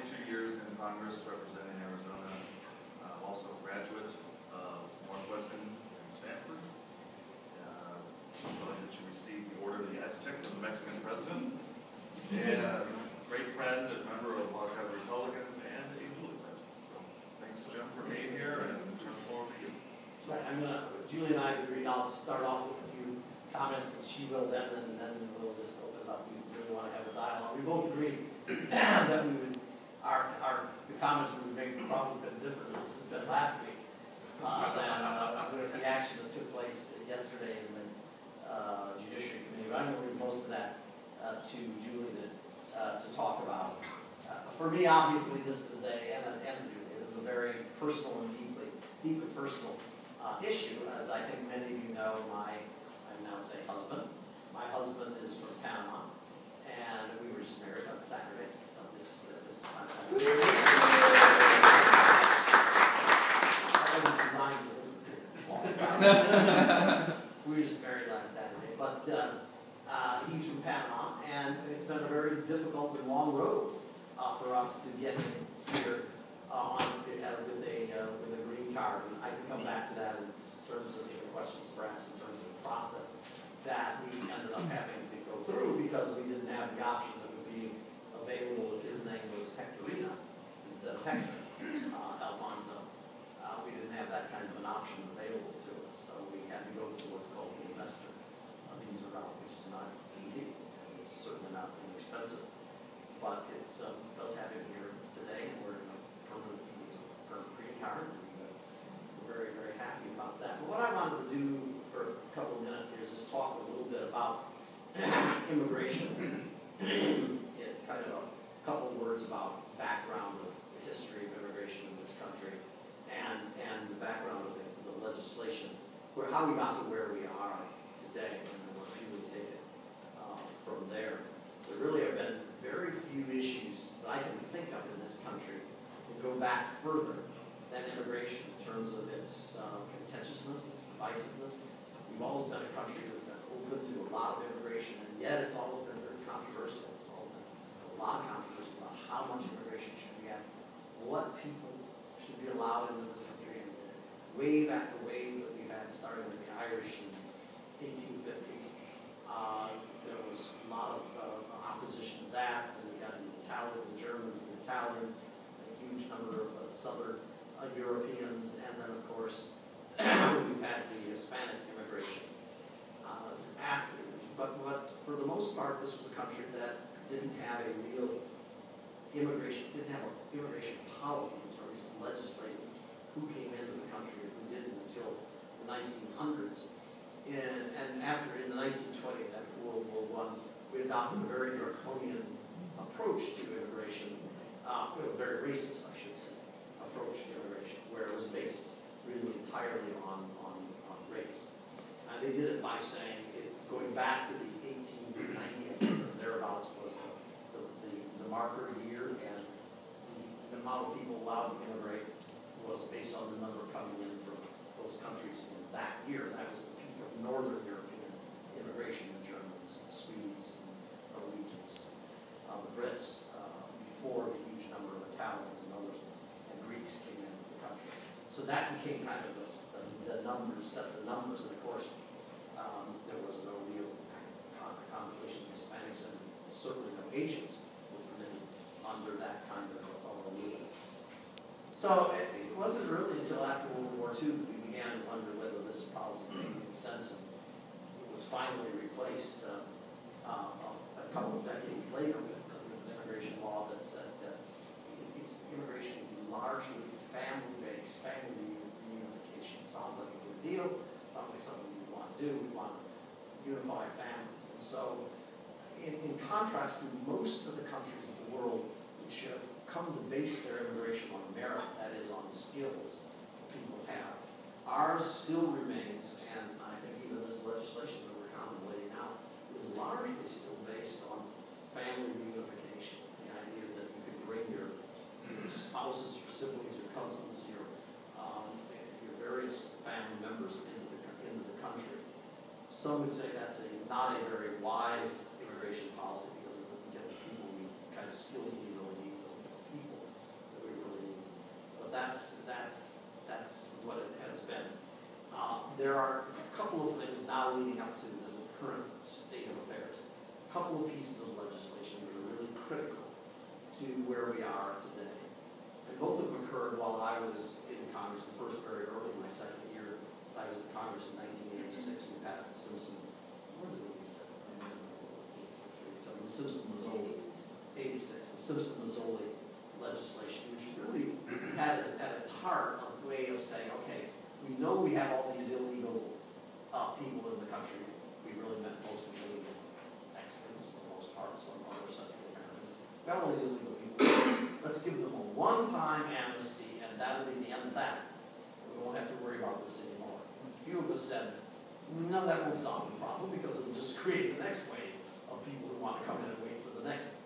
22 years in Congress representing Arizona. Also a graduate of Northwestern and Stanford. Saw that you received the Order of the Aztec of the Mexican president. And great friend and member of Wildcat Republicans and a Julie. So thanks, Jim, for being here, and turn the floor to you. Right, Julie and I agreed. I'll start off with a few comments, and she will then, and then we'll just open it up. We really want to have a dialogue. We both agreed that we would, the comments we would make probably been different than last week than with the action that took place yesterday in the Judiciary Committee. But I'm going to leave most of that to Julie to talk about. For me, obviously, this is this is a very personal and deeply personal issue. As I think many of you know, I now say husband. My husband is from Panama, and we were just married on Saturday. This last Saturday. I wasn't designed to listen to we were just married last Saturday, but he's from Panama, and it's been a very difficult and long road for us to get him here with a green card. And I can come back to that in terms of the questions, perhaps in terms of the process that we ended up having to go through, because we didn't have the option that would be available if his name was Hectorina instead of Hector Alfonso. We didn't have that kind of an option available to us, so we had to go through what's called the investor visa route, which is not easy, and it's certainly not inexpensive, but it does have him here today, and we're in a permanent green card, and we're very, very happy about that. But what I wanted to do for a couple of minutes here is just talk a little bit about immigration. Kind of a couple of words about background of the history of immigration in this country, and the background of the legislation, how we got to where we are today, and then we'll really take it from there. There really have been very few issues that I can think of in this country that go back further than immigration in terms of its contentiousness, its divisiveness. We've always been a country that's been open to a lot of immigration, and yet it's always been very controversial. It's always been a lot of controversy about how much immigration should we have, what people should be allowed into this country, and wave after wave that we've had, starting with the Irish in the 1850s. There was a lot of opposition to that, and we got the Germans, the Italians, a huge number of Southern Europeans, and then, of course, we've had the Hispanic immigration after. But for the most part, this was a country that didn't have a real immigration, didn't have an immigration policy in terms of legislating who came into the country and who didn't until the 1900s. And after, in the 1920s, after World War I, we adopted a very draconian approach to immigration, very racist, I should say, approach to immigration, where it was based really entirely on race. And they did it by saying, going back to the 1890, thereabouts was the marker year, and the amount of people allowed to immigrate was based on the number coming in from those countries in that year. That was the peak of Northern European immigration, the Germans, the Swedes, the Norwegians, the Brits, before the huge number of Italians and others, and Greeks came into the country. So that became kind of the numbers, set the numbers, and of course, there was no real competition. Hispanics and certainly no Asians were permitted under that kind of a rule. So it wasn't really until after World War II that we began to wonder whether this policy made any sense, and it was finally replaced a couple of decades later with an immigration law that said that it's immigration largely family-based, family reunification. Sounds like a good deal, sounds like something we want to do. We want to unify families. And so, in contrast to most of the countries of the world which have come to base their immigration on merit, that is, on skills people have, ours still remains, and I think even this legislation that we're contemplating now is largely still based on family reunification. The idea that you could bring your spouses, your siblings, your cousins, your various family members into the country. Some would say that's not a very wise immigration policy, because it doesn't get the people kind of skills we really need. It doesn't get the people that's what it has been. There are a couple of things now leading up to the current state of affairs. A couple of pieces of legislation that are really critical to where we are today. And both of them occurred while I was in Congress, the first very early, my second year. I was in Congress in 1986. We passed the Simpson, was it 87? The Simpson-Mazzoli, 86, the Simpson-Mazzoli legislation, which really had at its heart a way of saying, okay, we know we have all these illegal people in the country. We really meant most of illegal Mexicans, for the most part, some other Central Americans. We have all these illegal people. Let's give them a one-time amnesty, and that'll be the end of that. We won't have to worry about this anymore. A few of us said, no, that won't solve the problem because it'll just create the next wave of people who want to come in and wait for the next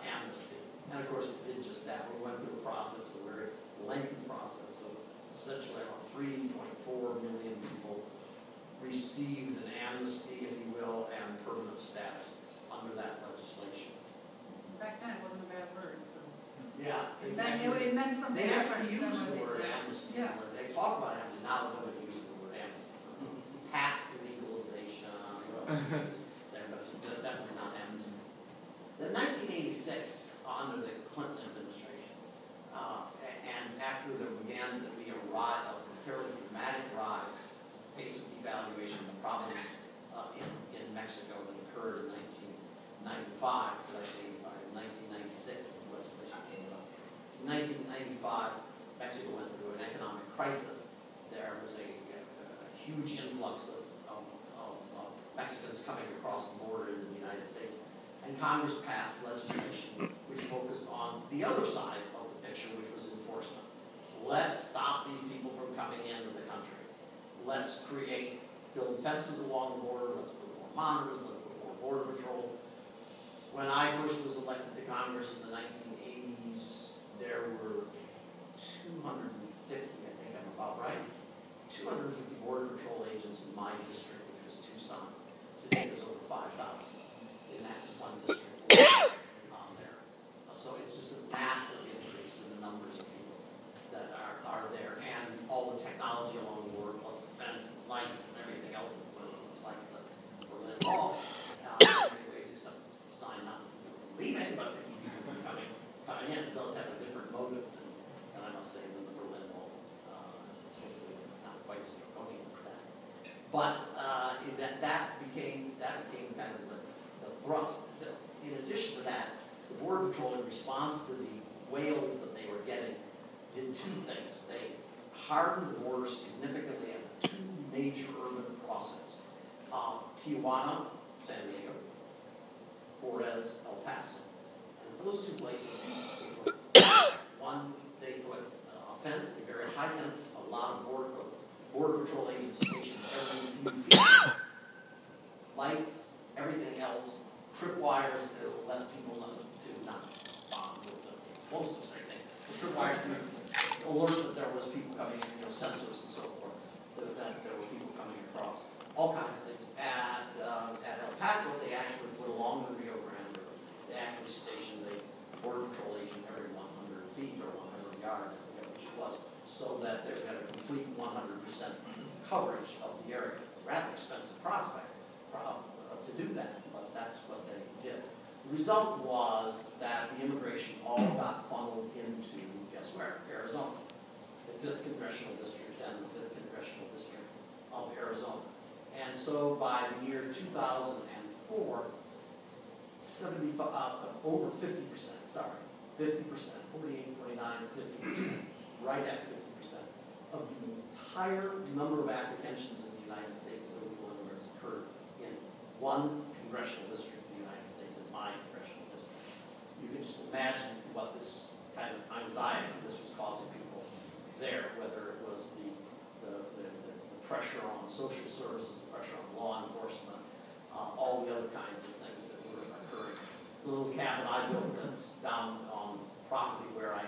amnesty. And of course, it did just that. We went through a process, a very lengthy process of essentially about 3.4 million people received an amnesty, if you will, and permanent status under that legislation. Back then, it wasn't a bad word, so. Yeah. It meant something They different. actually use the than word what it is. amnesty. Yeah. They talk about amnesty, now nobody uses the word amnesty. Path to legalization, that's definitely not amnesty. In 1986, under the Clinton administration, and after there began to be a fairly dramatic rise, pace of devaluation, the problems in Mexico that occurred in 1995, did I say 85? In 1996, this legislation came up. In 1995, Mexico went through an economic crisis. There was a huge influx of Mexicans coming across the border into the United States. And Congress passed legislation which focused on the other side of the picture, which was enforcement. Let's stop these people from coming into the country. Let's build fences along the border, let's put more monitors, let's put more border patrol. When I first was elected to Congress in the 1980s, there were 250, I think I'm about right, 250 border patrol agents in my district, which was Tucson. Today there's over 5,000 in that one district there. So it's just a massive increase in the numbers of people that are there, and all the technology along the border, plus the fence and lights and everything else, what it looks like the Berlin Wall. In many ways, except it's designed not to keep people from leaving, but to keep people from coming in. It does have a different motive than I must say, than the Berlin Wall. It's hopefully not quite as draconian as that. But that became kind of the thrust. In addition to that, the Border Patrol, in response to the whales that they were getting, did two things. They hardened the border significantly at the two major urban crossings, Tijuana, San Diego, Juarez, El Paso. And those two places, they put a fence, a very high fence, a lot of border patrol agents stationed every few feet, lights, everything else, tripwires to let people know to not bomb with the explosives or anything. The tripwires to alert that there was people coming in, sensors and so forth, so that there were people coming across. All kinds of things. At El Paso, they actually put along the Rio Grande River, they actually stationed a border patrol agent every 100 feet or 100 yards, I forget which it was, so that they had a complete 100% coverage of the area. Rather expensive prospect to do that, but that's what they did. The result was that the immigration all got funneled into, guess where? Arizona. The 5th Congressional District and the 5th Congressional District of Arizona. And so by the year 2004, over 50%, 50%, 48, 49, 50%, right at 50% of the entire number of apprehensions in the United States of illegal immigrants occurred in one congressional district in the United States, in my congressional district. You can just imagine what this kind of anxiety this was causing people there, whether it was the pressure on social services, the pressure on law enforcement, all the other kinds of things that were occurring. The little cabin I built that's down on property where I